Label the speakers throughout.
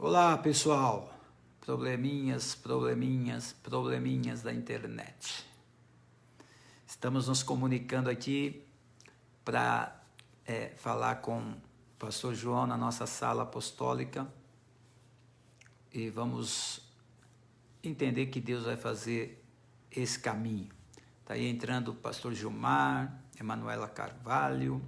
Speaker 1: Olá, pessoal. Probleminhas da internet. Estamos nos comunicando aqui para falar com o pastor João na nossa sala apostólica e vamos entender que Deus vai fazer esse caminho. Está aí entrando o pastor Gilmar, Emanuela Carvalho,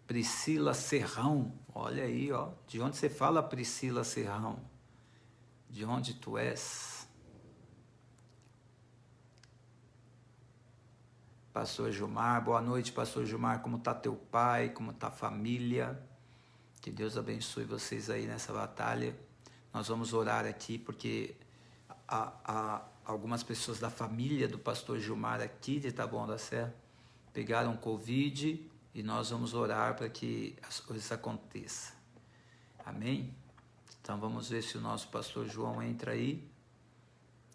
Speaker 1: Priscila Serrão. Olha aí, ó. De onde você fala, Priscila Serrão? De onde tu és? Pastor Gilmar, boa noite, pastor Gilmar. Como está teu pai? Como está a família? Que Deus abençoe vocês aí nessa batalha. Nós vamos orar aqui porque algumas pessoas da família do pastor Gilmar aqui de Taboão da Serra pegaram Covid e nós vamos orar para que as coisas aconteçam. Amém? Então vamos ver se o nosso pastor João entra aí.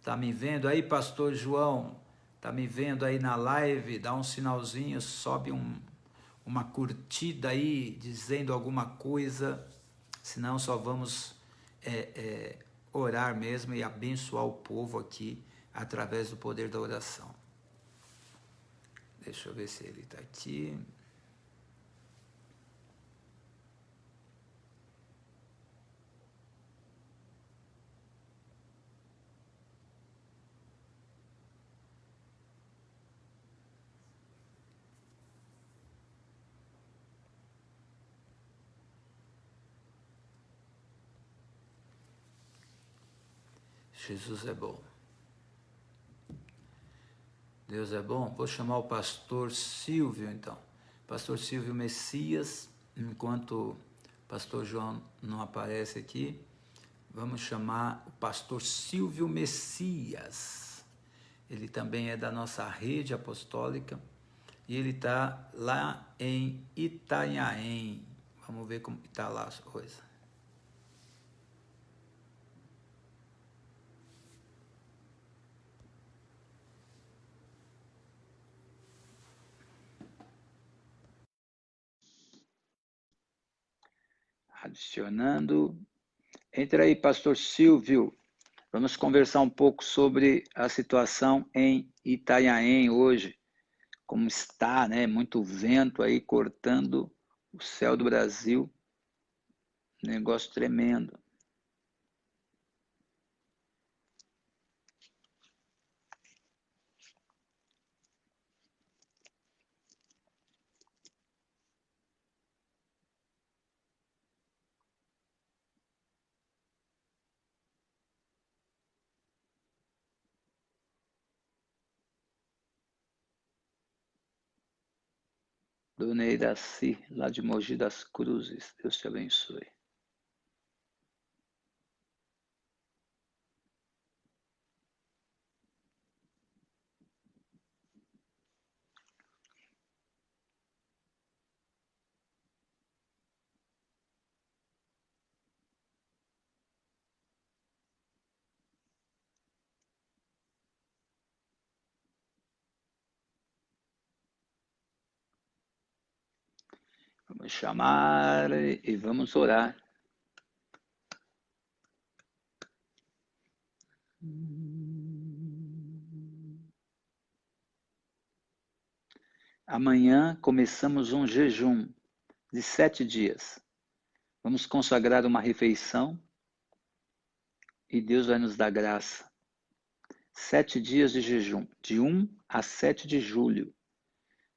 Speaker 1: Tá me vendo aí, pastor João? Tá me vendo aí na live? Dá um sinalzinho, sobe uma curtida aí, dizendo alguma coisa. Senão só vamos orar mesmo e abençoar o povo aqui através do poder da oração. Deixa eu ver se ele está aqui. Jesus é bom. Deus é bom. Vou chamar o pastor Silvio, então. Pastor Silvio Messias, enquanto o pastor João não aparece aqui, vamos chamar o pastor Silvio Messias. Ele também é da nossa rede apostólica e ele está lá em Itanhaém. Vamos ver como está lá as coisas. Adicionando. Entra aí, pastor Silvio. Vamos conversar um pouco sobre a situação em Itanhaém hoje. Como está, né? Muito vento aí cortando o céu do Brasil. Negócio tremendo. Dona Iraci, lá de Mogi das Cruzes. Deus te abençoe. Vamos chamar e vamos orar. Amanhã começamos um jejum de 7 dias. Vamos consagrar uma refeição e Deus vai nos dar graça. 7 dias de jejum, de 1 a 7 de julho.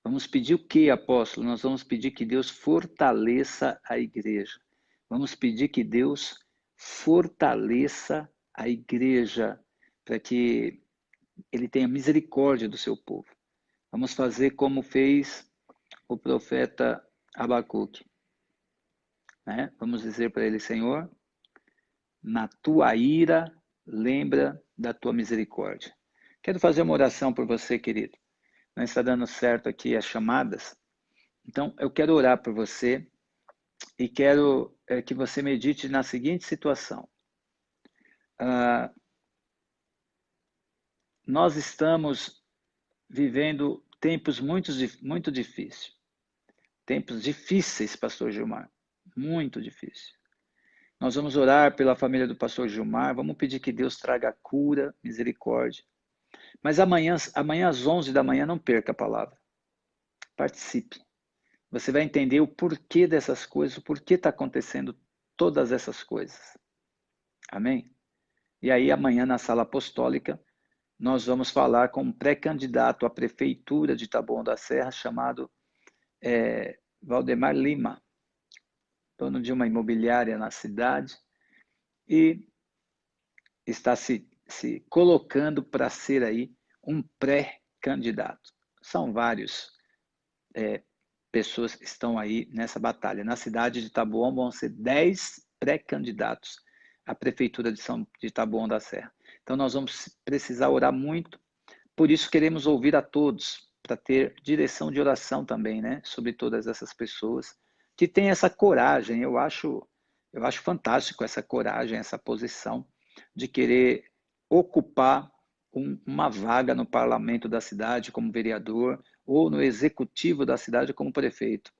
Speaker 1: Vamos pedir o que, apóstolo? Nós vamos pedir que Deus fortaleça a igreja. Vamos pedir que Deus fortaleça a igreja para que Ele tenha misericórdia do seu povo. Vamos fazer como fez o profeta Abacuque. Né? Vamos dizer para ele, Senhor, na tua ira, lembra da tua misericórdia. Quero fazer uma oração por você, querido. Não está dando certo aqui as chamadas. Então, eu quero orar por você e quero que você medite na seguinte situação. Nós estamos vivendo tempos muito difíceis. Tempos difíceis, pastor Gilmar. Muito difícil. Nós vamos orar pela família do pastor Gilmar, vamos pedir que Deus traga cura, misericórdia. Mas amanhã às 11 da manhã, não perca a palavra. Participe. Você vai entender o porquê dessas coisas, o porquê está acontecendo todas essas coisas. Amém? E aí amanhã na sala apostólica, nós vamos falar com um pré-candidato à prefeitura de Taboão da Serra, chamado Valdemar Lima, dono de uma imobiliária na cidade, e está se colocando para ser aí um pré-candidato. São vários pessoas que estão aí nessa batalha. Na cidade de Taboão vão ser 10 pré-candidatos à prefeitura de Taboão da Serra. Então nós vamos precisar orar muito, por isso queremos ouvir a todos, para ter direção de oração também, né, sobre todas essas pessoas que têm essa coragem. Eu acho fantástico essa coragem, essa posição de querer ocupar uma vaga no parlamento da cidade como vereador ou no executivo da cidade como prefeito.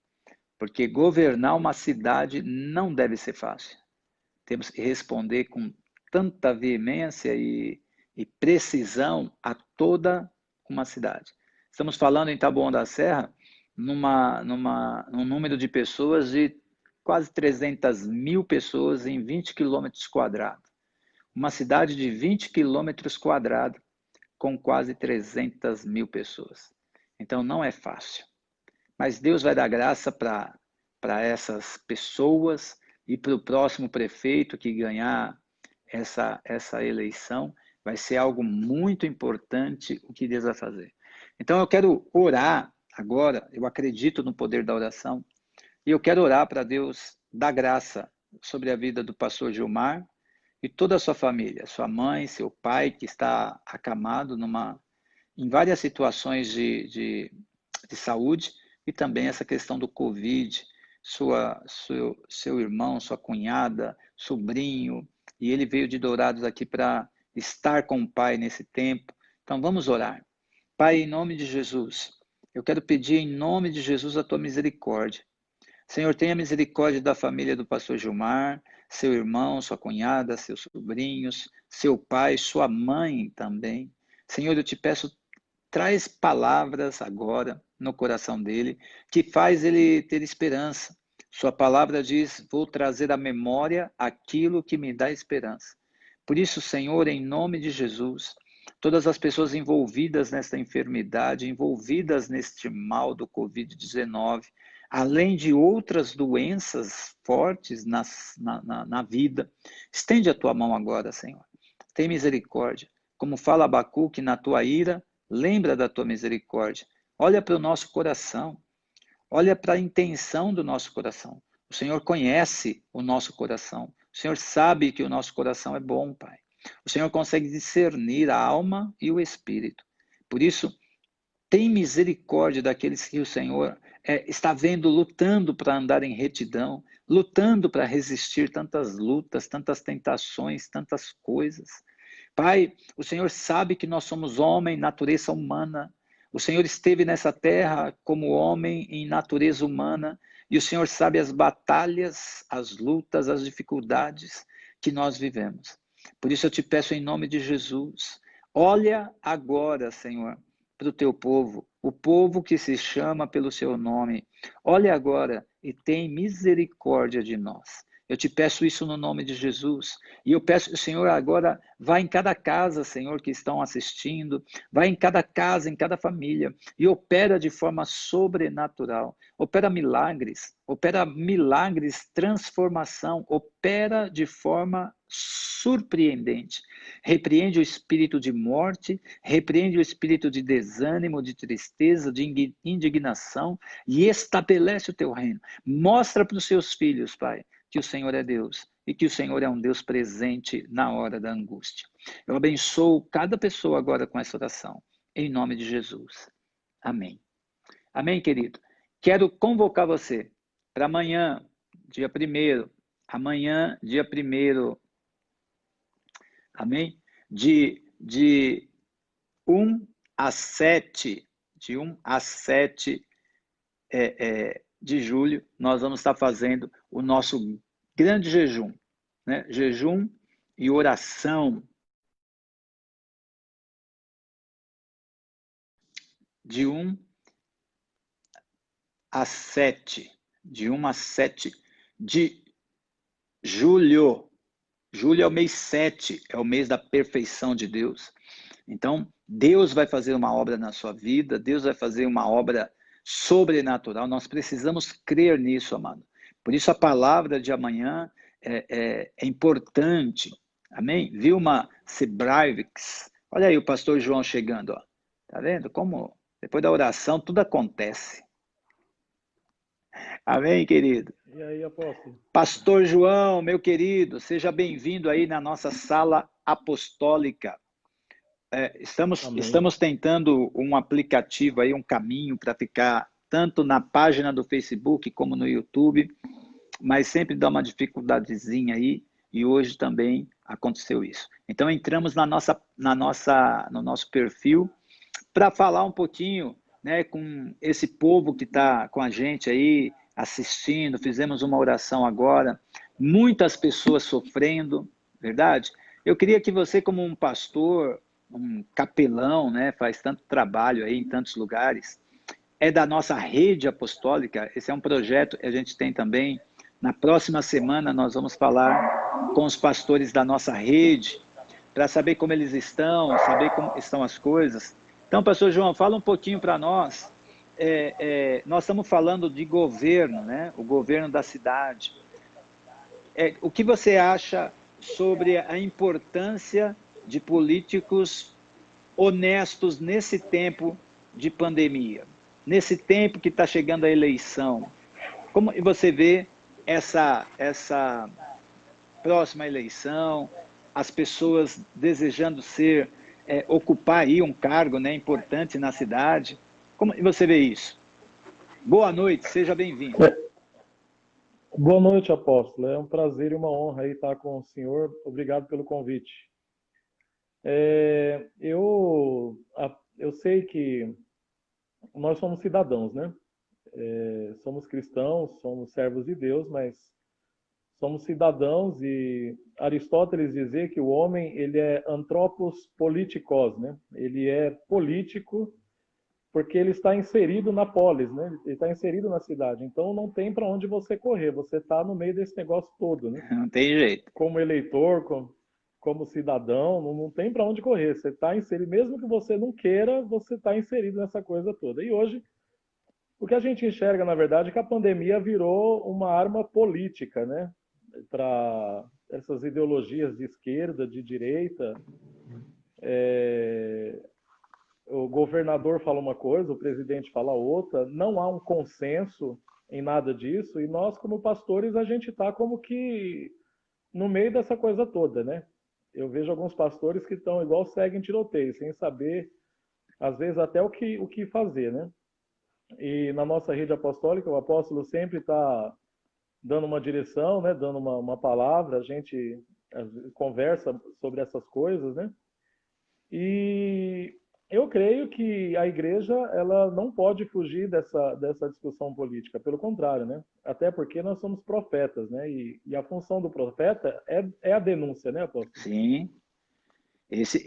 Speaker 1: Porque governar uma cidade não deve ser fácil. Temos que responder com tanta veemência e precisão a toda uma cidade. Estamos falando em Taboão da Serra, num número de pessoas de quase 300 mil pessoas em 20 quilômetros quadrados. Uma cidade de 20 quilômetros quadrados com quase 300 mil pessoas. Então não é fácil. Mas Deus vai dar graça para essas pessoas e para o próximo prefeito que ganhar essa eleição. Vai ser algo muito importante o que Deus vai fazer. Então eu quero orar agora, eu acredito no poder da oração, e eu quero orar para Deus dar graça sobre a vida do pastor Gilmar e toda a sua família, sua mãe, seu pai, que está acamado em várias situações de saúde, e também essa questão do Covid, seu irmão, sua cunhada, sobrinho, e ele veio de Dourados aqui para estar com o pai nesse tempo. Então vamos orar. Pai, em nome de Jesus, eu quero pedir em nome de Jesus a tua misericórdia. Senhor, tenha misericórdia da família do pastor Gilmar, seu irmão, sua cunhada, seus sobrinhos, seu pai, sua mãe também. Senhor, eu te peço, traz palavras agora no coração dele, que faz ele ter esperança. Sua palavra diz, vou trazer à memória aquilo que me dá esperança. Por isso, Senhor, em nome de Jesus, todas as pessoas envolvidas nesta enfermidade, envolvidas neste mal do Covid-19, além de outras doenças fortes na vida, estende a tua mão agora, Senhor. Tem misericórdia. Como fala Abacuque, na tua ira, lembra da tua misericórdia. Olha para o nosso coração. Olha para a intenção do nosso coração. O Senhor conhece o nosso coração. O Senhor sabe que o nosso coração é bom, Pai. O Senhor consegue discernir a alma e o espírito. Por isso, tem misericórdia daqueles que o Senhor está vendo lutando para andar em retidão, lutando para resistir tantas lutas, tantas tentações, tantas coisas. Pai, o Senhor sabe que nós somos homem, natureza humana. O Senhor esteve nessa terra como homem em natureza humana e o Senhor sabe as batalhas, as lutas, as dificuldades que nós vivemos. Por isso eu te peço em nome de Jesus, olha agora, Senhor, para o teu povo, o povo que se chama pelo seu nome. Olha agora e tem misericórdia de nós. Eu te peço isso no nome de Jesus. E eu peço que o Senhor agora vá em cada casa, Senhor, que estão assistindo, vá em cada casa, em cada família, e opera de forma sobrenatural. Opera milagres, transformação, opera de forma surpreendente. Repreende o espírito de morte, repreende o espírito de desânimo, de tristeza, de indignação, e estabelece o teu reino. Mostra para os seus filhos, Pai, que o Senhor é Deus e que o Senhor é um Deus presente na hora da angústia. Eu abençoo cada pessoa agora com essa oração, em nome de Jesus. Amém. Amém, querido? Quero convocar você para amanhã, dia 1º, amanhã, dia 1º, amém? De 1 a 7, de 1 a 7 de julho, nós vamos estar fazendo o nosso grande jejum. né? Jejum e oração de 1 a 7, de 1 a 7 de julho. Julho é o mês 7, é o mês da perfeição de Deus. Então, Deus vai fazer uma obra na sua vida, Deus vai fazer uma obra sobrenatural. Nós precisamos crer nisso, amado. Por isso a palavra de amanhã é importante. Amém? Vilma Sebraevics. Olha aí o pastor João chegando. Ó. Tá vendo como depois da oração tudo acontece. Amém, querido?
Speaker 2: E aí, apóstolo?
Speaker 1: Pastor João, meu querido, seja bem-vindo aí na nossa sala apostólica. Estamos tentando um aplicativo aí, um caminho para ficar tanto na página do Facebook como no YouTube, mas sempre dá uma dificuldadezinha aí, e hoje também aconteceu isso. Então entramos no nosso perfil para falar um pouquinho, né, com esse povo que está com a gente aí assistindo. Fizemos uma oração agora, muitas pessoas sofrendo, verdade? Eu queria que você, como um pastor, um capelão, né, faz tanto trabalho aí em tantos lugares, é da nossa rede apostólica. Esse é um projeto que a gente tem também. Na próxima semana nós vamos falar com os pastores da nossa rede para saber como eles estão, saber como estão as coisas. Então, pastor João, fala um pouquinho para nós. Nós estamos falando de governo, né? O governo da cidade. O que você acha sobre a importância de políticos honestos nesse tempo de pandemia? Nesse tempo que está chegando a eleição? Como você vê essa próxima eleição, as pessoas desejando ocupar aí um cargo, né, importante na cidade? Como você vê isso? Boa noite, seja bem-vindo.
Speaker 2: Boa noite, apóstolo. É um prazer e uma honra aí estar com o senhor. Obrigado pelo convite. Eu sei que nós somos cidadãos, né? Somos cristãos, somos servos de Deus, mas somos cidadãos, e Aristóteles dizia que o homem ele é anthropos politikos, né? Ele é político porque ele está inserido na polis, né? Ele está inserido na cidade. Então não tem para onde você correr. Você está no meio desse negócio todo, né?
Speaker 1: Não tem jeito.
Speaker 2: Como eleitor, como cidadão, não tem para onde correr. Você está inserido, mesmo que você não queira, você está inserido nessa coisa toda. E hoje, o que a gente enxerga, na verdade, é que a pandemia virou uma arma política, né? Para essas ideologias de esquerda, de direita. O governador fala uma coisa, o presidente fala outra, não há um consenso em nada disso, e nós, como pastores, a gente está como que no meio dessa coisa toda, né? Eu vejo alguns pastores que estão igual cego em tiroteio, sem saber, às vezes, até o que fazer, né? E na nossa rede apostólica, o apóstolo sempre está dando uma direção, né? Dando uma palavra, a gente conversa sobre essas coisas, né? E eu creio que a igreja ela não pode fugir dessa discussão política, pelo contrário, né? Até porque nós somos profetas, né? E a função do profeta é a denúncia, né, apóstolo?
Speaker 1: Sim. Esse,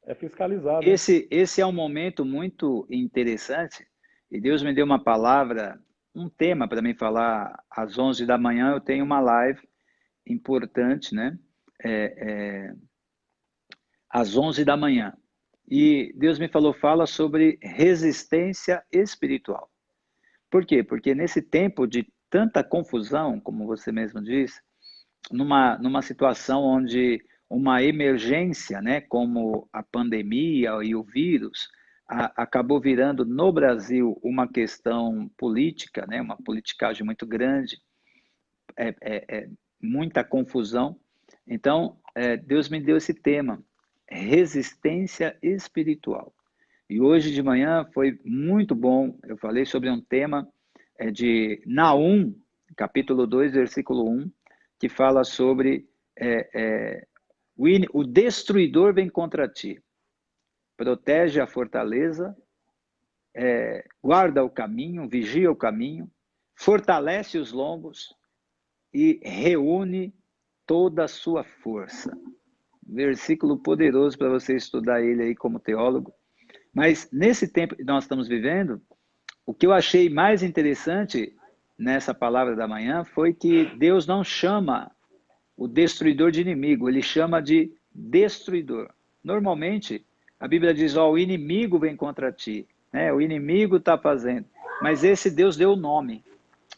Speaker 2: É fiscalizar, né?
Speaker 1: esse é um momento muito interessante, e Deus me deu uma palavra, um tema para mim falar às 11 da manhã. Eu tenho uma live importante, né? Às 11 da manhã. E Deus me falou, fala sobre resistência espiritual. Por quê? Porque nesse tempo de tanta confusão, como você mesmo disse, numa situação onde uma emergência, né, como a pandemia e o vírus, acabou virando no Brasil uma questão política, né, uma politicagem muito grande, muita confusão. Então, Deus me deu esse tema, resistência espiritual. E hoje de manhã foi muito bom. Eu falei sobre um tema de Naum, capítulo 2, versículo 1, que fala sobre o destruidor vem contra ti, protege a fortaleza, guarda o caminho, vigia o caminho, fortalece os lombos e reúne toda a sua força. Versículo poderoso para você estudar ele aí como teólogo. Mas nesse tempo que nós estamos vivendo, o que eu achei mais interessante nessa palavra da manhã foi que Deus não chama o destruidor de inimigo, ele chama de destruidor. Normalmente, a Bíblia diz, ó, o inimigo vem contra ti, né? O inimigo está fazendo. Mas esse Deus deu o nome,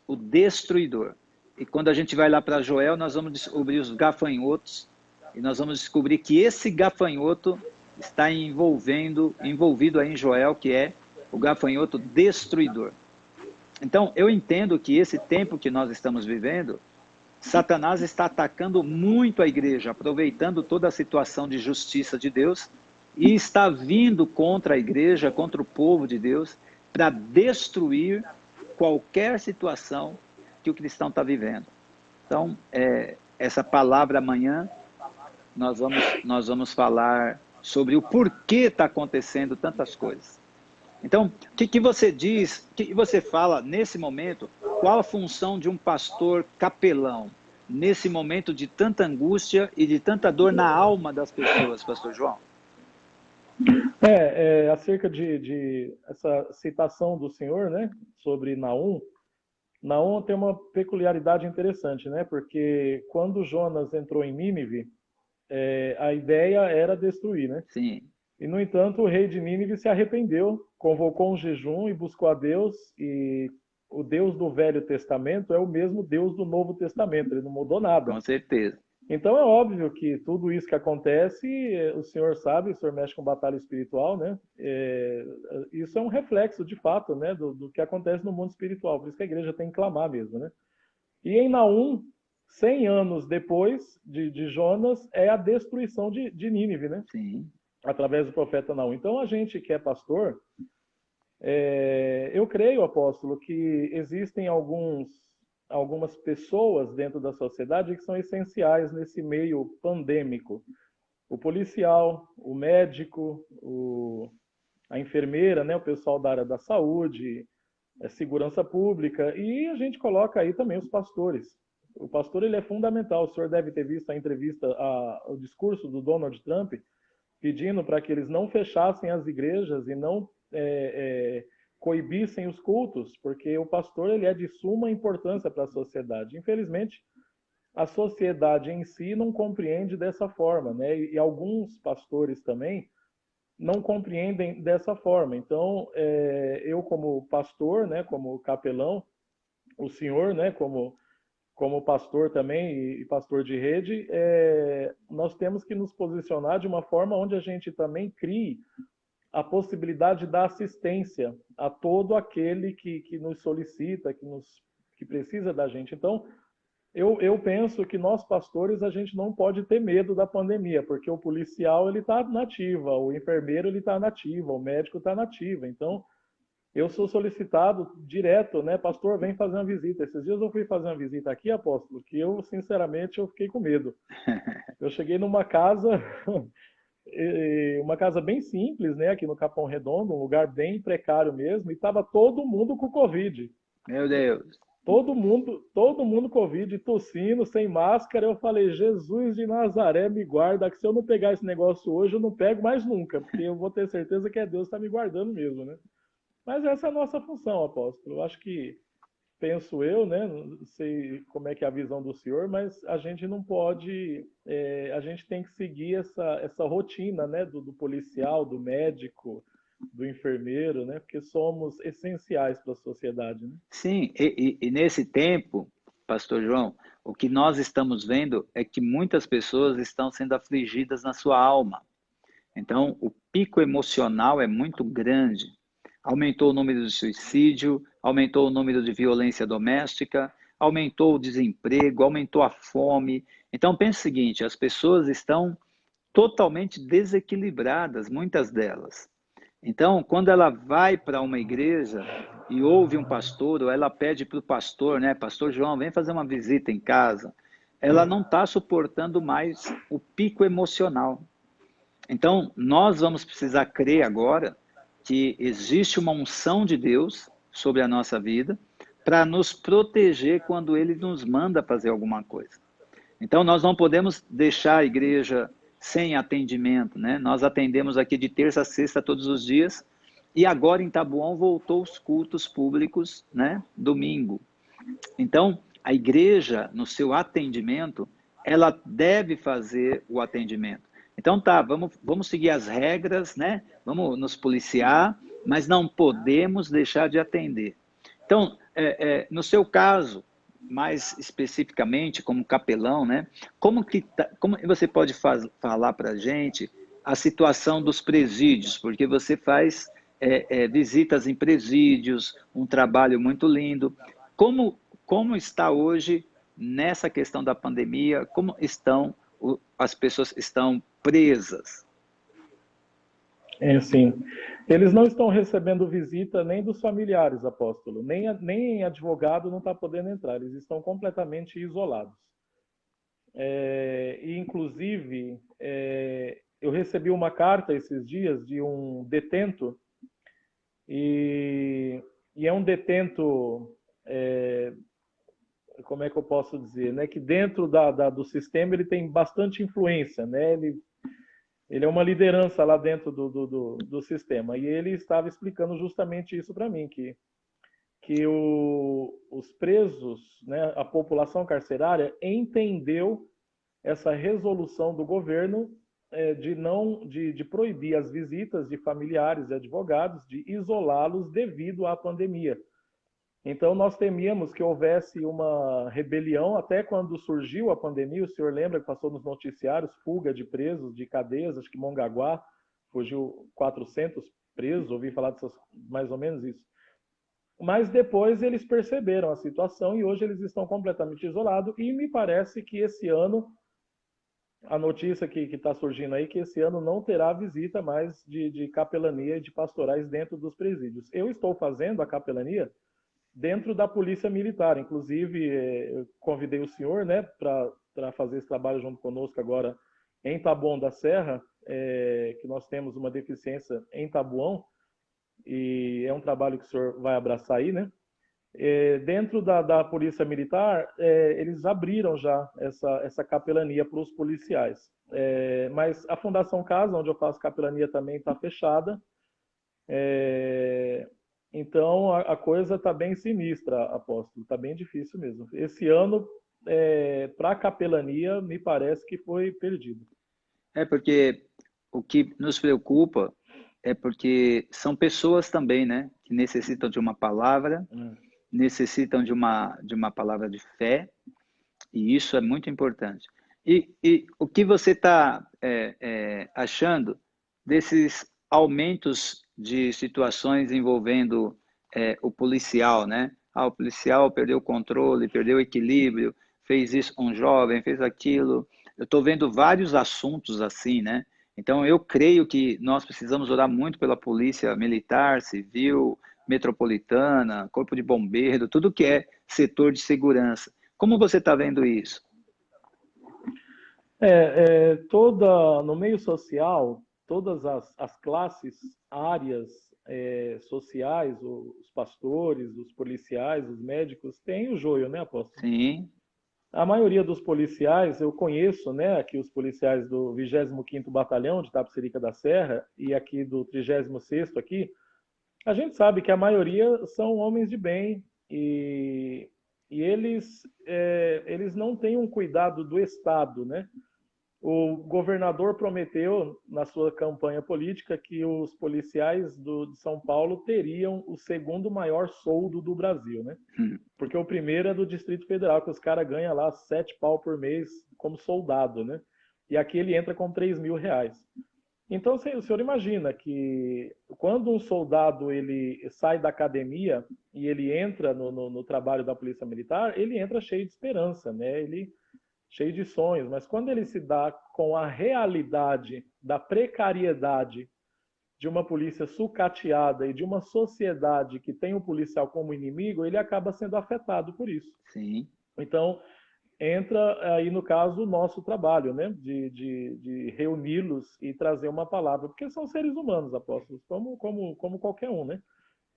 Speaker 1: o destruidor. E quando a gente vai lá para Joel, nós vamos descobrir os gafanhotos, e nós vamos descobrir que esse gafanhoto está envolvido aí em Joel, que é o gafanhoto destruidor. Então, eu entendo que esse tempo que nós estamos vivendo, Satanás está atacando muito a igreja, aproveitando toda a situação de justiça de Deus, e está vindo contra a igreja, contra o povo de Deus, para destruir qualquer situação que o cristão está vivendo. Então, essa palavra amanhã, nós vamos falar sobre o porquê está acontecendo tantas coisas. Então, o que você diz, o que você fala nesse momento, qual a função de um pastor capelão, nesse momento de tanta angústia e de tanta dor na alma das pessoas, pastor João?
Speaker 2: Acerca de essa citação do Senhor, né, sobre Naum, Naum tem uma peculiaridade interessante, né, porque quando Jonas entrou em Nínive, a ideia era destruir, né?
Speaker 1: Sim.
Speaker 2: E, no entanto, o rei de Nínive se arrependeu, convocou um jejum e buscou a Deus, e o Deus do Velho Testamento é o mesmo Deus do Novo Testamento, ele não mudou nada.
Speaker 1: Com certeza.
Speaker 2: Então é óbvio que tudo isso que acontece, o Senhor sabe, o Senhor mexe com batalha espiritual, né? Isso é um reflexo, de fato, né, do que acontece no mundo espiritual, por isso que a igreja tem que clamar mesmo, né? E em Naum, 100 anos depois de Jonas, é a destruição de Nínive, né?
Speaker 1: Sim.
Speaker 2: Através do profeta Naum. Então, a gente que é pastor, eu creio, apóstolo, que existem algumas pessoas dentro da sociedade que são essenciais nesse meio pandêmico. O policial, o médico, a enfermeira, né, o pessoal da área da saúde, segurança pública, e a gente coloca aí também os pastores. O pastor, ele é fundamental. O senhor deve ter visto a entrevista, o discurso do Donald Trump, pedindo para que eles não fechassem as igrejas e não coibissem os cultos, porque o pastor, ele é de suma importância para a sociedade. Infelizmente, a sociedade em si não compreende dessa forma, né? E alguns pastores também não compreendem dessa forma. Então, eu como pastor, né, como capelão, o senhor, né, como pastor também e pastor de rede, nós temos que nos posicionar de uma forma onde a gente também crie a possibilidade da assistência a todo aquele que nos solicita, que precisa da gente. Então, eu penso que nós pastores, a gente não pode ter medo da pandemia, porque o policial ele está na ativa, o enfermeiro ele está na ativa, o médico está na ativa. Então, eu sou solicitado direto, né? Pastor, vem fazer uma visita. Esses dias eu fui fazer uma visita aqui, apóstolo, que eu, sinceramente, eu fiquei com medo. Eu cheguei numa casa, uma casa bem simples, né? Aqui no Capão Redondo, um lugar bem precário mesmo, e estava todo mundo com Covid.
Speaker 1: Meu Deus.
Speaker 2: Todo mundo Covid, tossindo, sem máscara. Eu falei, Jesus de Nazaré, me guarda, que se eu não pegar esse negócio hoje, eu não pego mais nunca, porque eu vou ter certeza que é Deus que está me guardando mesmo, né? Mas essa é a nossa função, apóstolo. Eu acho que, penso eu, né? Não sei como é que é a visão do senhor, mas a gente não pode, a gente tem que seguir essa rotina, né? Do policial, do médico, do enfermeiro, né? Porque somos essenciais para a sociedade, né?
Speaker 1: Sim, e nesse tempo, pastor João, o que nós estamos vendo é que muitas pessoas estão sendo afligidas na sua alma. Então, o pico emocional é muito grande. Aumentou o número de suicídio, aumentou o número de violência doméstica, aumentou o desemprego, aumentou a fome. Então, pense o seguinte, as pessoas estão totalmente desequilibradas, muitas delas. Então, quando ela vai para uma igreja e ouve um pastor, ou ela pede para o pastor, né, pastor João, vem fazer uma visita em casa, ela não está suportando mais o pico emocional. Então, nós vamos precisar crer agora que existe uma unção de Deus sobre a nossa vida para nos proteger quando Ele nos manda fazer alguma coisa. Então, nós não podemos deixar a igreja sem atendimento, né? Nós atendemos aqui de terça a sexta todos os dias, e agora em Taboão voltou os cultos públicos, né? Domingo. Então, a igreja, no seu atendimento, ela deve fazer o atendimento. Então, tá, vamos seguir as regras, né? Vamos nos policiar, mas não podemos deixar de atender. Então, no seu caso, mais especificamente como capelão, né? Como você pode falar para a gente a situação dos presídios? Porque você faz visitas em presídios, um trabalho muito lindo. Como está hoje nessa questão da pandemia? Como as pessoas estão presas?
Speaker 2: Sim. Eles não estão recebendo visita nem dos familiares, apóstolo, nem advogado não está podendo entrar, eles estão completamente isolados. E, inclusive, eu recebi uma carta esses dias de um detento, e é um detento, como é que eu posso dizer, né? Que dentro do sistema ele tem bastante influência, né? Ele é uma liderança lá dentro do sistema. E ele estava explicando justamente isso para mim, que os presos, né, a população carcerária, entendeu essa resolução do governo de proibir as visitas de familiares e advogados, de isolá-los devido à pandemia. Então, nós temíamos que houvesse uma rebelião até quando surgiu a pandemia. O senhor lembra que passou nos noticiários fuga de presos de cadeias, acho que Mongaguá fugiu 400 presos, ouvi falar dessas, mais ou menos isso. Mas depois eles perceberam a situação e hoje eles estão completamente isolados. E me parece que esse ano, a notícia que está surgindo aí, que esse ano não terá visita mais de capelania e de pastorais dentro dos presídios. Eu estou fazendo a capelania dentro da Polícia Militar. Inclusive, eu convidei o senhor, né, para fazer esse trabalho junto conosco agora em Taboão da Serra, que nós temos uma deficiência em Taboão, e é um trabalho que o senhor vai abraçar aí, né? Dentro da Polícia Militar, eles abriram já essa capelania para os policiais. Mas a Fundação Casa, onde eu faço capelania, também está fechada. Então, a coisa está bem sinistra, apóstolo, está bem difícil mesmo. Esse ano, para a capelania, me parece que foi perdido.
Speaker 1: Porque o que nos preocupa é porque são pessoas também, né, que necessitam de uma palavra, necessitam de uma palavra de fé, e isso é muito importante. E o que você está achando desses aumentos de situações envolvendo o policial, né? Ah, o policial perdeu o controle, perdeu o equilíbrio, fez isso com um jovem, fez aquilo. Eu estou vendo vários assuntos assim, né? Então, eu creio que nós precisamos orar muito pela polícia militar, civil, metropolitana, corpo de bombeiro, tudo que é setor de segurança. Como você está vendo isso?
Speaker 2: No meio social, todas as classes, áreas sociais, os pastores, os policiais, os médicos, têm o joio, né, apóstolo?
Speaker 1: Sim,
Speaker 2: A maioria dos policiais, eu conheço, né, aqui os policiais do 25º Batalhão de Tapecerica da Serra e aqui do 36º aqui, a gente sabe que a maioria são homens de bem e eles não têm um cuidado do Estado, né? O governador prometeu na sua campanha política que os policiais de São Paulo teriam o segundo maior soldo do Brasil, né? Porque o primeiro é do Distrito Federal, que os caras ganham lá 7 pau por mês como soldado, né? E aqui ele entra com 3 mil reais. Então, o senhor imagina que quando um soldado ele sai da academia e ele entra no trabalho da Polícia Militar, ele entra cheio de esperança, né? Ele cheio de sonhos, mas quando ele se dá com a realidade da precariedade de uma polícia sucateada e de uma sociedade que tem o policial como inimigo, ele acaba sendo afetado por isso.
Speaker 1: sim.
Speaker 2: Então, entra aí, no caso, o nosso trabalho, né? De reuni-los e trazer uma palavra, porque são seres humanos, apóstolos, como qualquer um, né?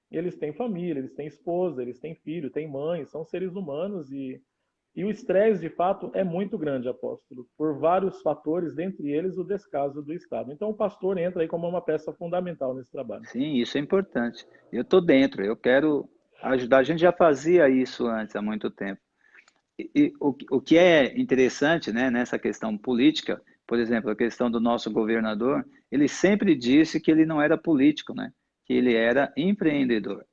Speaker 2: Eles têm família, eles têm esposa, eles têm filho, têm mãe, são seres humanos E o estresse, de fato, é muito grande, apóstolo, por vários fatores, dentre eles o descaso do Estado. Então, o pastor entra aí como uma peça fundamental nesse trabalho.
Speaker 1: Sim, isso é importante. Eu estou dentro, eu quero ajudar. A gente já fazia isso antes, há muito tempo. O que é interessante, né, nessa questão política, por exemplo, a questão do nosso governador, ele sempre disse que ele não era político, né, que ele era empreendedor.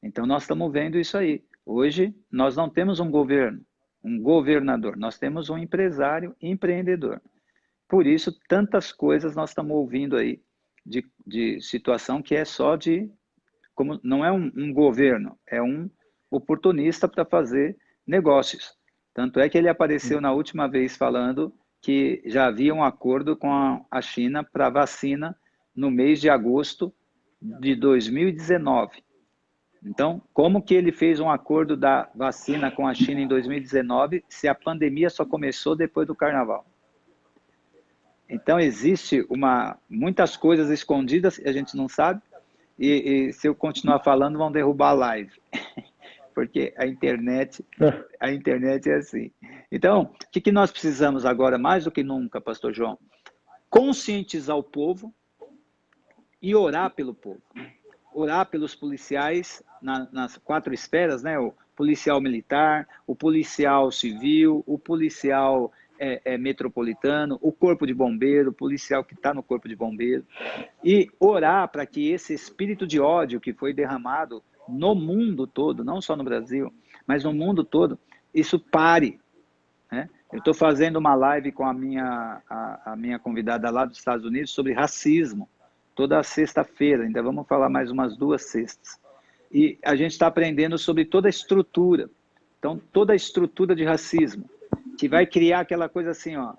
Speaker 1: Então, nós estamos vendo isso aí. Hoje, nós não temos um governo, um governador, nós temos um empresário empreendedor. Por isso, tantas coisas nós estamos ouvindo aí de situação que é só de, como não é um governo, é um oportunista para fazer negócios. Tanto é que ele apareceu na última vez falando que já havia um acordo com a China para vacina no mês de agosto de 2019. Então, como que ele fez um acordo da vacina com a China em 2019 se a pandemia só começou depois do carnaval? Então, existe muitas coisas escondidas que a gente não sabe, e se eu continuar falando, vão derrubar a live, porque a internet é assim. Então, o que nós precisamos agora, mais do que nunca, Pastor João? Conscientizar o povo e orar pelo povo. Orar pelos policiais nas 4 esferas, né? O policial militar, o policial civil, o policial metropolitano, o corpo de bombeiro, o policial que está no corpo de bombeiro, e orar para que esse espírito de ódio que foi derramado no mundo todo, não só no Brasil, mas no mundo todo, isso pare. Né? Eu estou fazendo uma live com a minha convidada lá dos Estados Unidos sobre racismo, toda sexta-feira, ainda vamos falar mais umas 2 sextas. E a gente está aprendendo sobre toda a estrutura, então toda a estrutura de racismo, que vai criar aquela coisa assim, ó,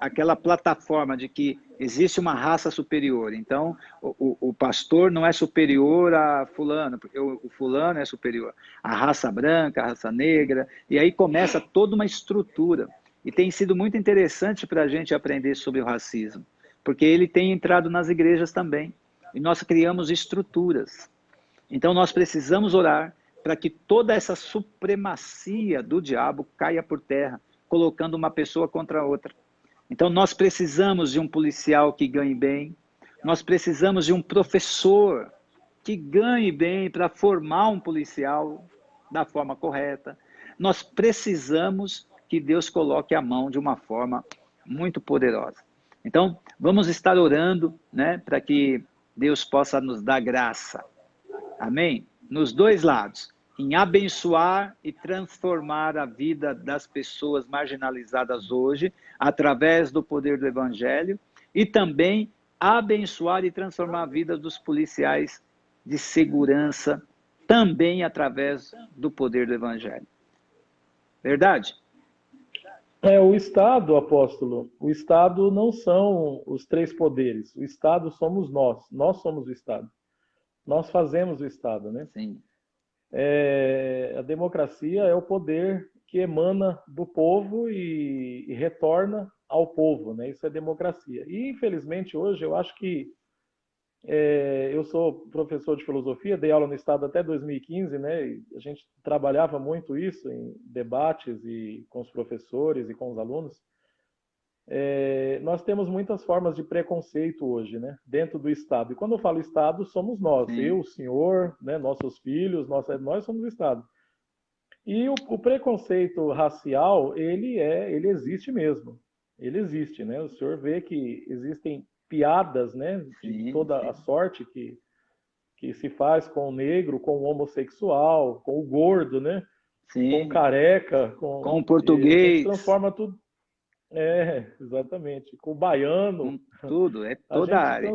Speaker 1: aquela plataforma de que existe uma raça superior. Então, o pastor não é superior a fulano, porque o fulano é superior. A raça branca, a raça negra, e aí começa toda uma estrutura. E tem sido muito interessante para a gente aprender sobre o racismo, porque ele tem entrado nas igrejas também. E nós criamos estruturas. Então, nós precisamos orar para que toda essa supremacia do diabo caia por terra, colocando uma pessoa contra a outra. Então, nós precisamos de um policial que ganhe bem, nós precisamos de um professor que ganhe bem para formar um policial da forma correta. Nós precisamos que Deus coloque a mão de uma forma muito poderosa. Então, vamos estar orando, né, para que Deus possa nos dar graça. Amém? Nos 2 lados, em abençoar e transformar a vida das pessoas marginalizadas hoje, através do poder do Evangelho, e também abençoar e transformar a vida dos policiais de segurança, também através do poder do Evangelho. Verdade?
Speaker 2: O Estado, apóstolo, o Estado não são os 3 poderes. O Estado somos nós somos o Estado. Nós fazemos o Estado, né?
Speaker 1: Sim.
Speaker 2: A democracia é o poder que emana do povo e retorna ao povo, né? Isso é democracia. E, infelizmente, hoje, eu acho que eu sou professor de filosofia, dei aula no Estado até 2015, né? E a gente trabalhava muito isso em debates e com os professores e com os alunos. Nós temos muitas formas de preconceito hoje, né, dentro do Estado. E quando eu falo Estado, somos nós,
Speaker 1: Sim.
Speaker 2: eu, o senhor, né, nossos filhos, nós somos o Estado. E o preconceito racial, ele existe mesmo. Ele existe, né? O senhor vê que existem piadas, né, de toda a sorte que se faz com o negro, com o homossexual, com o gordo, né, com o careca,
Speaker 1: com o
Speaker 2: a gente
Speaker 1: português,
Speaker 2: transforma tudo. Exatamente. Com o baiano,
Speaker 1: com tudo, é toda a área.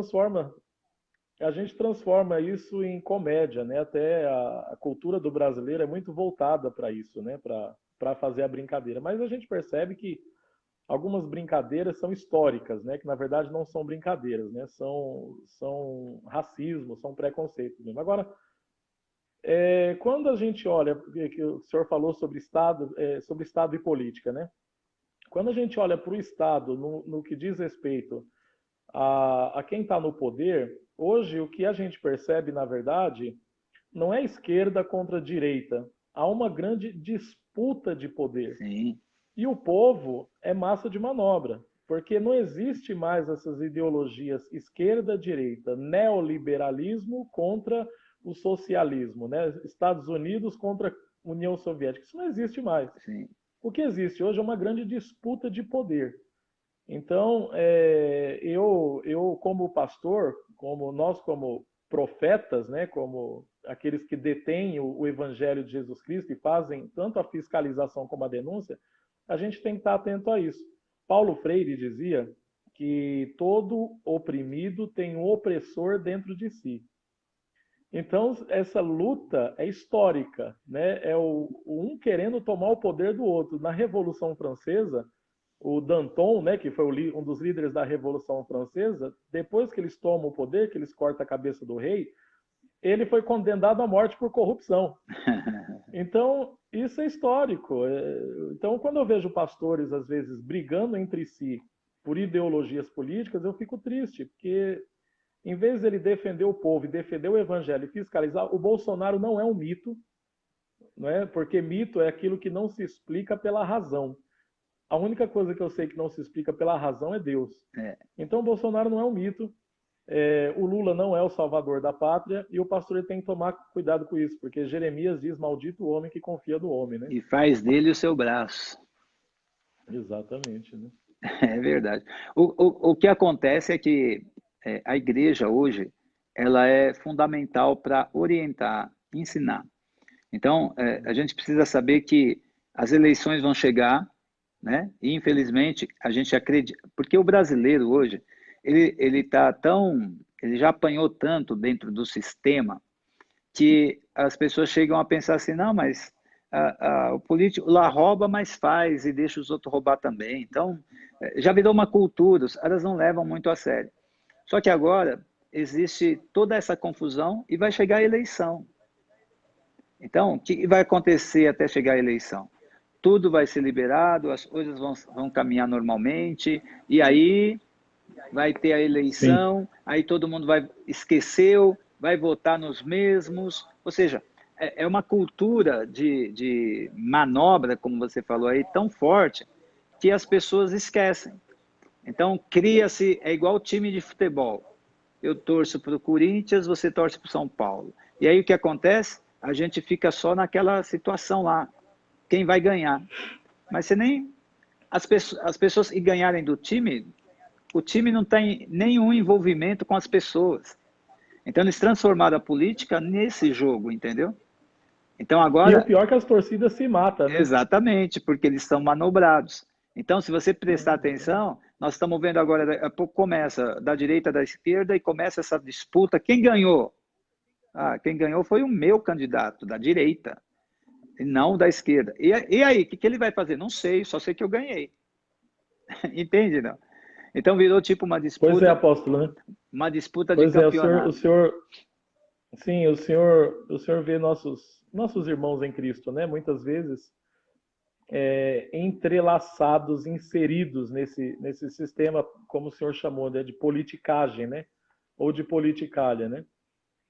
Speaker 2: A gente transforma isso em comédia, né? Até a cultura do brasileiro é muito voltada para isso, né? Para fazer a brincadeira. Mas a gente percebe que algumas brincadeiras são históricas, né? Que na verdade não são brincadeiras, né? São racismo, são preconceitos mesmo. Agora, quando a gente olha, que o senhor falou sobre Estado e política, né? Quando a gente olha para o Estado no que diz respeito a quem está no poder, hoje o que a gente percebe, na verdade, não é esquerda contra direita. Há uma grande disputa de poder.
Speaker 1: Sim.
Speaker 2: E o povo é massa de manobra, porque não existe mais essas ideologias esquerda-direita, neoliberalismo contra o socialismo, né? Estados Unidos contra União Soviética. Isso não existe mais.
Speaker 1: Sim.
Speaker 2: O que existe hoje é uma grande disputa de poder. Então, eu como pastor, como profetas, né, como aqueles que detêm o Evangelho de Jesus Cristo e fazem tanto a fiscalização como a denúncia, a gente tem que estar atento a isso. Paulo Freire dizia que todo oprimido tem um opressor dentro de si. Então, essa luta é histórica, né? É o um querendo tomar o poder do outro. Na Revolução Francesa, o Danton, né, que foi um dos líderes da Revolução Francesa, depois que eles tomam o poder, que eles cortam a cabeça do rei, ele foi condenado à morte por corrupção. Então, isso é histórico. Então, quando eu vejo pastores, às vezes, brigando entre si por ideologias políticas, eu fico triste, porque em vez de ele defender o povo e defender o evangelho e fiscalizar, o Bolsonaro não é um mito, não é? Porque mito é aquilo que não se explica pela razão. A única coisa que eu sei que não se explica pela razão é Deus.
Speaker 1: É.
Speaker 2: Então, o Bolsonaro não é um mito, o Lula não é o salvador da pátria, e o pastor ele tem que tomar cuidado com isso, porque Jeremias diz, maldito o homem que confia no homem, né?
Speaker 1: E faz dele o seu braço.
Speaker 2: Exatamente, né?
Speaker 1: É verdade. O que acontece é que a igreja hoje ela é fundamental para orientar, ensinar. Então, a gente precisa saber que as eleições vão chegar, né? E infelizmente a gente acredita, porque o brasileiro hoje ele já apanhou tanto dentro do sistema que as pessoas chegam a pensar assim, não, mas o político lá rouba, mas faz e deixa os outros roubar também. Então, já virou uma cultura, elas não levam muito a sério. Só que agora existe toda essa confusão e vai chegar a eleição. Então, o que vai acontecer até chegar a eleição? Tudo vai ser liberado, as coisas vão caminhar normalmente, e aí vai ter a eleição, sim, aí todo mundo esqueceu, vai votar nos mesmos, ou seja, é uma cultura de manobra, como você falou aí, tão forte, que as pessoas esquecem. Então, cria-se, é igual time de futebol. Eu torço para o Corinthians, você torce para o São Paulo. E aí o que acontece? A gente fica só naquela situação lá. Quem vai ganhar? Mas você nem... As pessoas que ganharem do time, o time não tem nenhum envolvimento com as pessoas. Então eles transformaram a política nesse jogo, entendeu? Então
Speaker 2: E o
Speaker 1: agora...
Speaker 2: pior é que as torcidas se matam, né?
Speaker 1: Exatamente, porque eles são manobrados. Então, se você prestar atenção, nós estamos vendo agora, daqui a pouco começa da direita, da esquerda, e começa essa disputa. Quem ganhou? Quem ganhou foi o meu candidato, da direita, e não da esquerda. E aí, o que ele vai fazer? Não sei, só sei que eu ganhei. Entende, não? Então virou tipo uma
Speaker 2: Pois é,
Speaker 1: disputa,
Speaker 2: apóstolo, né?
Speaker 1: uma disputa de
Speaker 2: Pois é,
Speaker 1: campeonato.
Speaker 2: sim, o senhor vê nossos irmãos em Cristo, né? Muitas vezes entrelaçados, inseridos nesse sistema, como o senhor chamou, né, de politicagem, né? Ou de politicalha, né?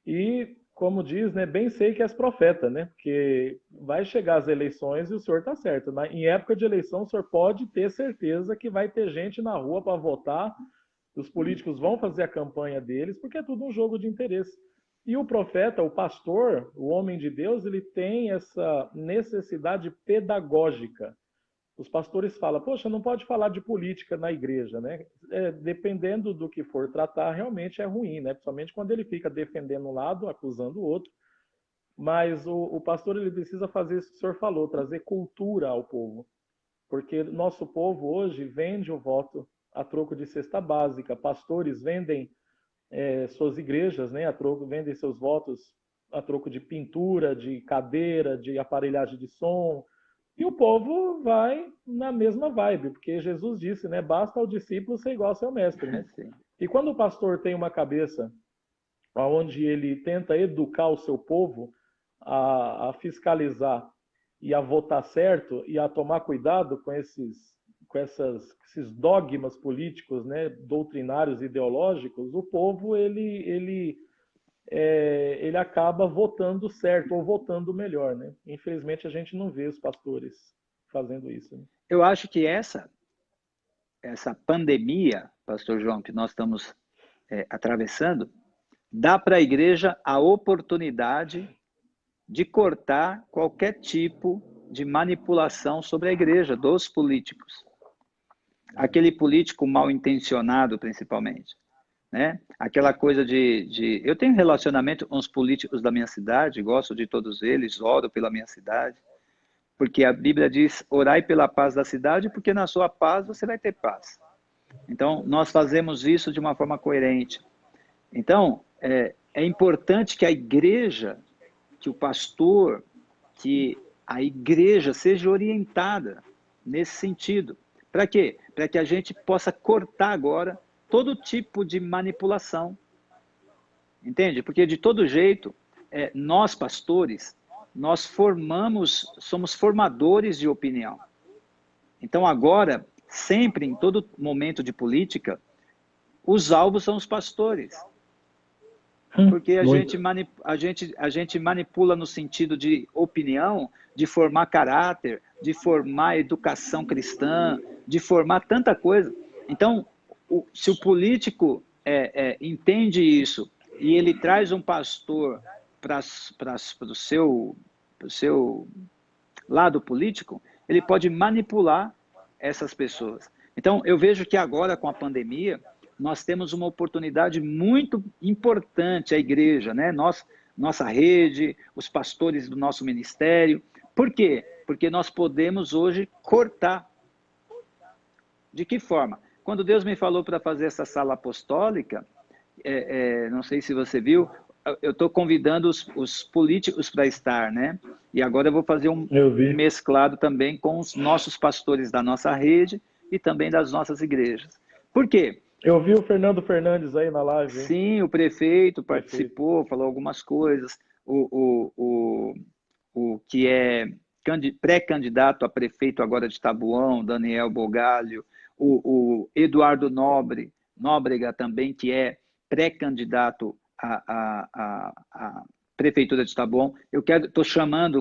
Speaker 2: E, como diz, né, bem sei que és profeta, né? Porque vai chegar as eleições e o senhor está certo. Em época de eleição, o senhor pode ter certeza que vai ter gente na rua para votar, os políticos vão fazer a campanha deles, porque é tudo um jogo de interesse. E o profeta, o pastor, o homem de Deus, ele tem essa necessidade pedagógica. Os pastores falam, poxa, não pode falar de política na igreja, né? Dependendo do que for tratar, realmente é ruim, né? Principalmente quando ele fica defendendo um lado, acusando o outro. Mas o pastor ele precisa fazer isso que o senhor falou, trazer cultura ao povo. Porque nosso povo hoje vende o voto a troco de cesta básica. Pastores vendem suas igrejas, né, vendem seus votos a troco de pintura, de cadeira, de aparelhagem de som. E o povo vai na mesma vibe, porque Jesus disse, né, basta ao discípulo ser igual ao seu mestre, né?
Speaker 1: Sim.
Speaker 2: E quando o pastor tem uma cabeça onde ele tenta educar o seu povo a fiscalizar e a votar certo e a tomar cuidado com esses dogmas políticos, né, doutrinários, ideológicos, o povo ele ele acaba votando certo ou votando melhor, né? Infelizmente a gente não vê os pastores fazendo isso, né?
Speaker 1: Eu acho que essa pandemia, Pastor João, que nós estamos atravessando, dá para a igreja a oportunidade de cortar qualquer tipo de manipulação sobre a igreja, dos políticos. Aquele político mal intencionado, principalmente. Né? Aquela coisa eu tenho relacionamento com os políticos da minha cidade, gosto de todos eles, oro pela minha cidade, porque a Bíblia diz, orai pela paz da cidade, porque na sua paz você vai ter paz. Então, nós fazemos isso de uma forma coerente. Então, é importante que a igreja, que o pastor, que a igreja seja orientada nesse sentido. Para quê? Para que a gente possa cortar agora todo tipo de manipulação. Entende? Porque de todo jeito, nós pastores, nós somos formadores de opinião. Então agora, sempre, em todo momento de política, os alvos são os pastores. Porque a gente manipula no sentido de opinião, de formar caráter, de formar educação cristã, de formar tanta coisa. Então, se o político entende isso e ele traz um pastor para o seu lado político, ele pode manipular essas pessoas. Então, eu vejo que agora, com a pandemia, nós temos uma oportunidade muito importante, a igreja, né? Nossa rede, os pastores do nosso ministério. Por quê? Porque nós podemos hoje cortar. De que forma? Quando Deus me falou para fazer essa sala apostólica, não sei se você viu, eu estou convidando os políticos para estar, né? E agora eu vou fazer um mesclado também com os nossos pastores da nossa rede e também das nossas igrejas. Por quê?
Speaker 2: Eu vi o Fernando Fernandes aí na live. Hein?
Speaker 1: Sim, o prefeito participou, falou algumas coisas. O que é pré-candidato a prefeito agora de Taboão, Daniel Bogalho, o Eduardo Nóbrega também, que é pré-candidato à prefeitura de Taboão. Eu estou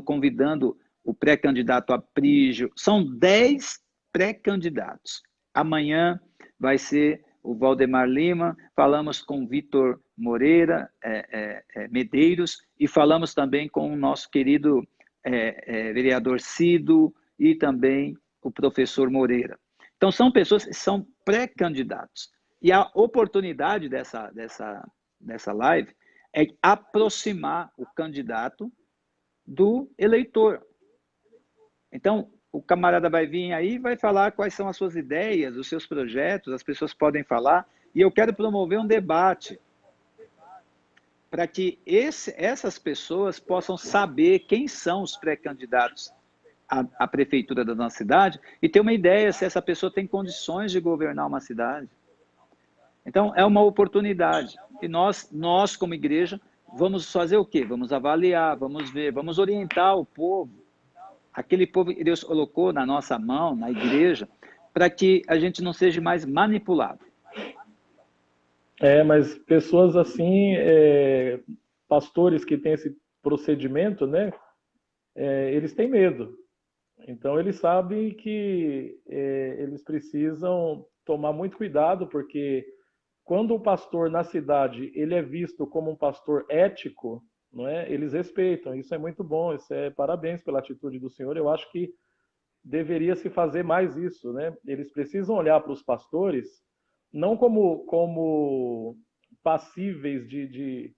Speaker 1: convidando o pré-candidato Aprígio. São 10 pré-candidatos. Amanhã vai ser o Valdemar Lima, falamos com o Vitor Moreira Medeiros e falamos também com o nosso querido vereador Cido e também o professor Moreira. Então, são pessoas que são pré-candidatos. E a oportunidade dessa live é aproximar o candidato do eleitor. Então, o camarada vai vir aí e vai falar quais são as suas ideias, os seus projetos, as pessoas podem falar, e eu quero promover um debate para que essas pessoas possam saber quem são os pré-candidatos à prefeitura da nossa cidade e ter uma ideia se essa pessoa tem condições de governar uma cidade. Então, é uma oportunidade. E nós como igreja, vamos fazer o quê? Vamos avaliar, vamos ver, vamos orientar o povo. Aquele povo que Deus colocou na nossa mão, na igreja, para que a gente não seja mais manipulado.
Speaker 2: Mas pessoas assim, pastores que têm esse procedimento, né? Eles têm medo. Então, eles sabem que eles precisam tomar muito cuidado, porque quando o pastor na cidade ele é visto como um pastor ético, não é? Eles respeitam. Isso é muito bom. Parabéns pela atitude do senhor. Eu acho que deveria se fazer mais isso, né? Eles precisam olhar para os pastores não como passíveis de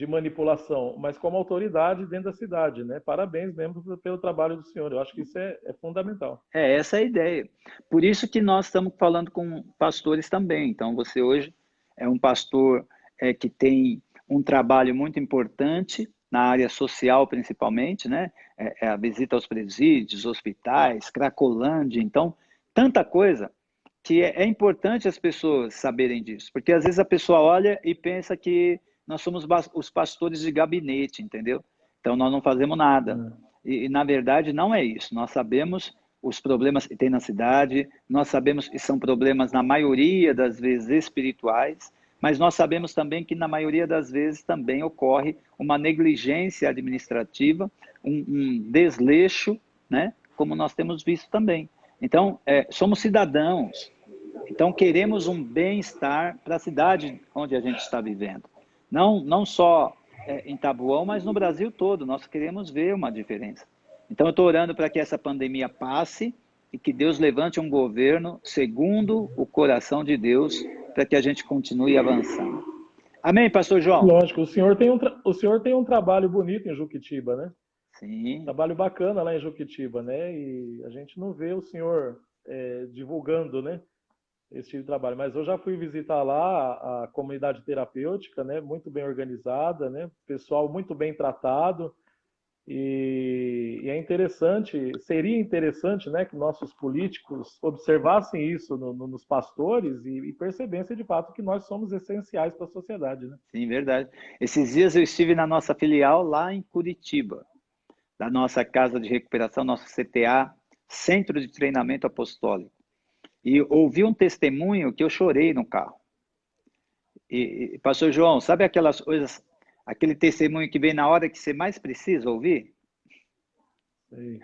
Speaker 2: manipulação, mas como autoridade dentro da cidade, né? Parabéns mesmo pelo trabalho do senhor. Eu acho que isso é fundamental.
Speaker 1: Essa é a ideia. Por isso que nós estamos falando com pastores também. Então, você hoje é um pastor que tem um trabalho muito importante na área social, principalmente, né? A visita aos presídios, hospitais, Cracolândia. Então, tanta coisa que é importante as pessoas saberem disso. Porque, às vezes, a pessoa olha e pensa que nós somos os pastores de gabinete, entendeu? Então, nós não fazemos nada. E, na verdade, não é isso. Nós sabemos os problemas que tem na cidade, nós sabemos que são problemas, na maioria das vezes, espirituais, Mas nós sabemos também que na maioria das vezes também ocorre uma negligência administrativa, um desleixo, né? Como nós temos visto também. Então, somos cidadãos, então queremos um bem-estar para a cidade onde a gente está vivendo. Não só em Taboão, mas no Brasil todo, nós queremos ver uma diferença. Então eu estou orando para que essa pandemia passe e que Deus levante um governo segundo o coração de Deus, para que a gente continue avançando. Amém, pastor João?
Speaker 2: Lógico, o senhor tem um trabalho bonito em Juquitiba, né?
Speaker 1: Sim.
Speaker 2: Trabalho bacana lá em Juquitiba, né? E a gente não vê o senhor divulgando, né? Esse tipo de trabalho. Mas eu já fui visitar lá a comunidade terapêutica, né? Muito bem organizada, né? Pessoal muito bem tratado. E é interessante, seria interessante, né, que nossos políticos observassem isso nos pastores e percebessem de fato que nós somos essenciais para a sociedade, né?
Speaker 1: Sim, verdade. Esses dias eu estive na nossa filial lá em Curitiba, da nossa casa de recuperação, nosso CTA, Centro de Treinamento Apostólico. E ouvi um testemunho que eu chorei no carro. E pastor João, sabe aquelas coisas, aquele testemunho que vem na hora que você mais precisa ouvir?
Speaker 2: Sim.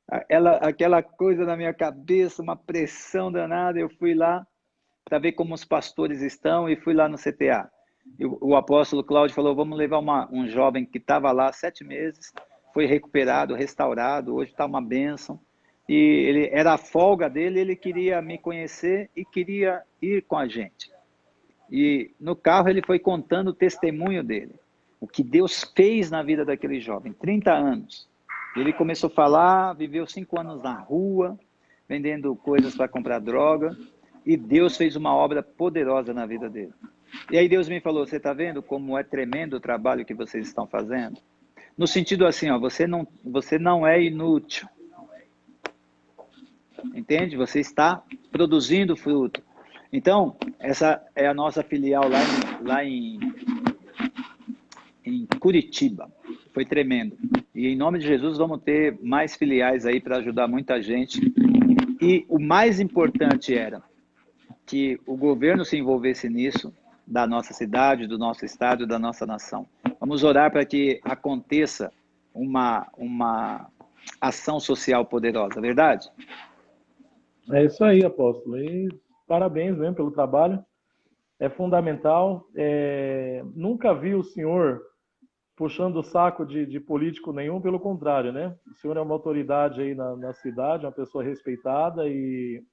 Speaker 1: Aquela coisa na minha cabeça, uma pressão danada, eu fui lá para ver como os pastores estão e fui lá no CTA. E o apóstolo Cláudio falou, vamos levar um jovem que estava lá há 7 meses, foi recuperado, restaurado, hoje está uma bênção. E ele era a folga dele, ele queria me conhecer e queria ir com a gente. E no carro ele foi contando o testemunho dele, o que Deus fez na vida daquele jovem, 30 anos. Ele começou a falar, viveu 5 anos na rua, vendendo coisas para comprar droga, e Deus fez uma obra poderosa na vida dele. E aí Deus me falou, você está vendo como é tremendo o trabalho que vocês estão fazendo? No sentido assim, ó, você não é inútil. Entende? Você está produzindo fruto. Então, essa é a nossa filial lá em Curitiba. Foi tremendo. E em nome de Jesus vamos ter mais filiais aí para ajudar muita gente. E o mais importante era que o governo se envolvesse nisso, da nossa cidade, do nosso estado, da nossa nação. Vamos orar para que aconteça uma ação social poderosa, verdade?
Speaker 2: É isso aí, apóstolo. E parabéns mesmo pelo trabalho. É fundamental. Nunca vi o senhor puxando o saco de político nenhum, pelo contrário, né? O senhor é uma autoridade aí na cidade, uma pessoa respeitada e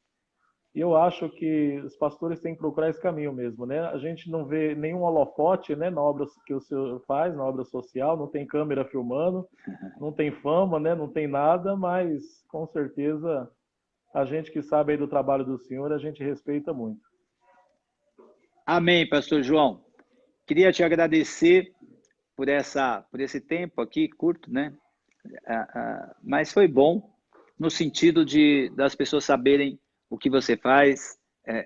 Speaker 2: eu acho que os pastores têm que procurar esse caminho mesmo, né? A gente não vê nenhum holofote, né, na obra que o senhor faz, na obra social, não tem câmera filmando, não tem fama, né, não tem nada, mas com certeza a gente que sabe aí do trabalho do senhor, a gente respeita muito.
Speaker 1: Amém, pastor João. Queria te agradecer por esse tempo aqui, curto, né? Mas foi bom, no sentido das pessoas saberem o que você faz,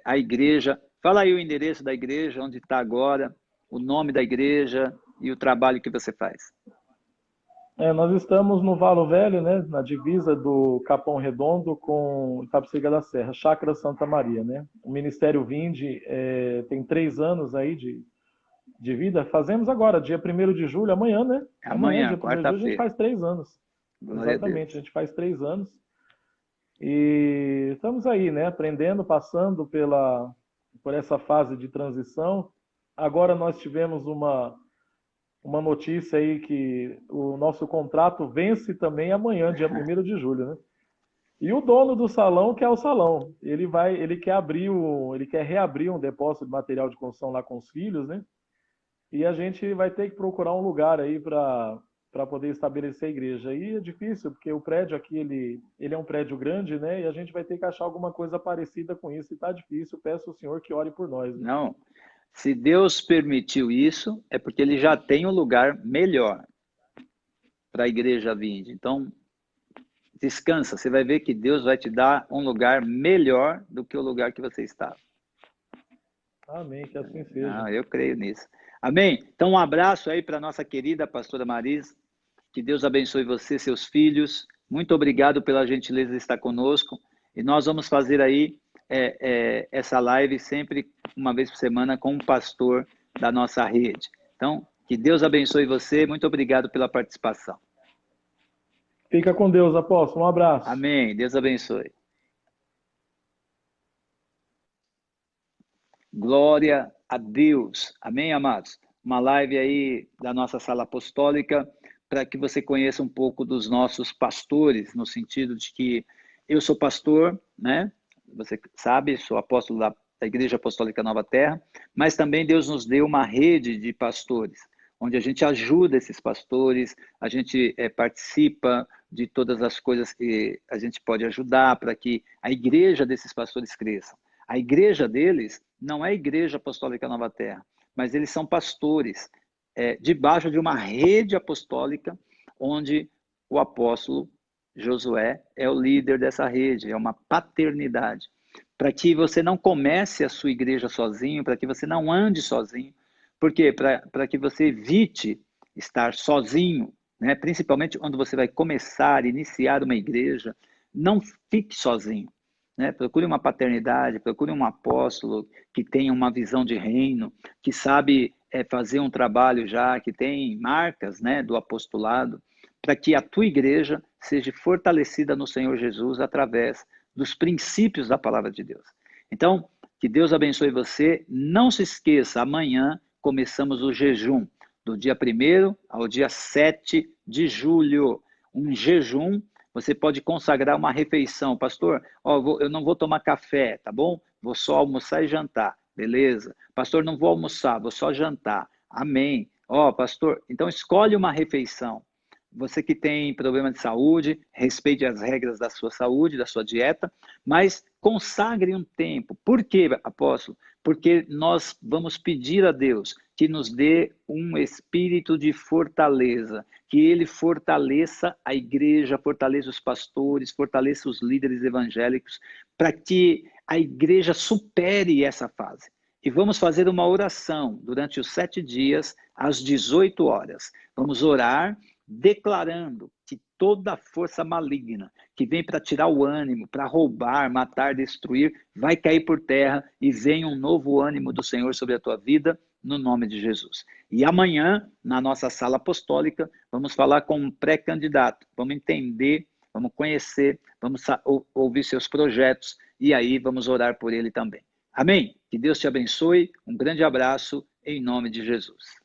Speaker 1: a igreja. Fala aí o endereço da igreja, onde está agora, o nome da igreja e o trabalho que você faz.
Speaker 2: Nós estamos no Valo Velho, né, na divisa do Capão Redondo com Itapecerica da Serra, Chácara Santa Maria, né? O Ministério Vinde tem 3 anos aí de vida. Fazemos agora, dia 1º de julho, amanhã, né?
Speaker 1: Amanhã,
Speaker 2: dia 1º de julho, a gente faz 3 anos.
Speaker 1: Glória
Speaker 2: Exatamente, a gente faz 3 anos. E estamos aí, né, aprendendo, passando por essa fase de transição. Agora nós tivemos uma notícia aí que o nosso contrato vence também amanhã, dia 1º de julho, né? E o dono do salão quer o salão. Ele quer reabrir um depósito de material de construção lá com os filhos, né? E a gente vai ter que procurar um lugar aí para poder estabelecer a igreja. E é difícil, porque o prédio aqui, ele é um prédio grande, né? E a gente vai ter que achar alguma coisa parecida com isso. E tá difícil. Peço ao senhor que ore por nós. Né?
Speaker 1: Não, se Deus permitiu isso, é porque ele já tem um lugar melhor para a igreja Vinde. Então, descansa, você vai ver que Deus vai te dar um lugar melhor do que o lugar que você estava.
Speaker 2: Amém, que assim seja.
Speaker 1: Eu creio nisso. Amém? Então, um abraço aí para a nossa querida pastora Marisa. Que Deus abençoe você, seus filhos. Muito obrigado pela gentileza de estar conosco. E nós vamos fazer aí essa live sempre, uma vez por semana, com um pastor da nossa rede. Então, que Deus abençoe você. Muito obrigado pela participação.
Speaker 2: Fica com Deus, apóstolo. Um abraço.
Speaker 1: Amém. Deus abençoe. Glória a Deus. Amém, amados? Uma live aí da nossa sala apostólica para que você conheça um pouco dos nossos pastores, no sentido de que eu sou pastor, né? Você sabe, sou apóstolo da Igreja Apostólica Nova Terra, mas também Deus nos deu uma rede de pastores, onde a gente ajuda esses pastores, a gente participa de todas as coisas que a gente pode ajudar para que a igreja desses pastores cresça. A igreja deles não é a Igreja Apostólica Nova Terra, mas eles são pastores debaixo de uma rede apostólica, onde o apóstolo Josué é o líder dessa rede, é uma paternidade. Para que você não comece a sua igreja sozinho, para que você não ande sozinho. Por quê? Para que você evite estar sozinho, né? Principalmente quando você vai começar, iniciar uma igreja, não fique sozinho. Né? Procure uma paternidade, procure um apóstolo que tenha uma visão de reino, que sabe fazer um trabalho já, que tem marcas, né, do apostolado, para que a tua igreja seja fortalecida no Senhor Jesus através dos princípios da palavra de Deus. Então, que Deus abençoe você. Não se esqueça, amanhã começamos o jejum, do dia 1º ao dia 7 de julho. Um jejum, você pode consagrar uma refeição. Pastor, eu não vou tomar café, tá bom? Vou só almoçar e jantar. Beleza. Pastor, não vou almoçar, vou só jantar. Amém. Pastor, então escolhe uma refeição. Você que tem problema de saúde, respeite as regras da sua saúde, da sua dieta, mas consagre um tempo. Por quê, apóstolo? Porque nós vamos pedir a Deus que nos dê um espírito de fortaleza, que Ele fortaleça a igreja, fortaleça os pastores, fortaleça os líderes evangélicos, para que a igreja supere essa fase. E vamos fazer uma oração durante os 7 dias, às 18 horas. Vamos orar declarando que toda força maligna que vem para tirar o ânimo, para roubar, matar, destruir, vai cair por terra e venha um novo ânimo do Senhor sobre a tua vida, no nome de Jesus. E amanhã, na nossa sala apostólica, vamos falar com um pré-candidato, vamos entender, vamos conhecer, vamos ouvir seus projetos e aí vamos orar por ele também. Amém? Que Deus te abençoe, um grande abraço, em nome de Jesus.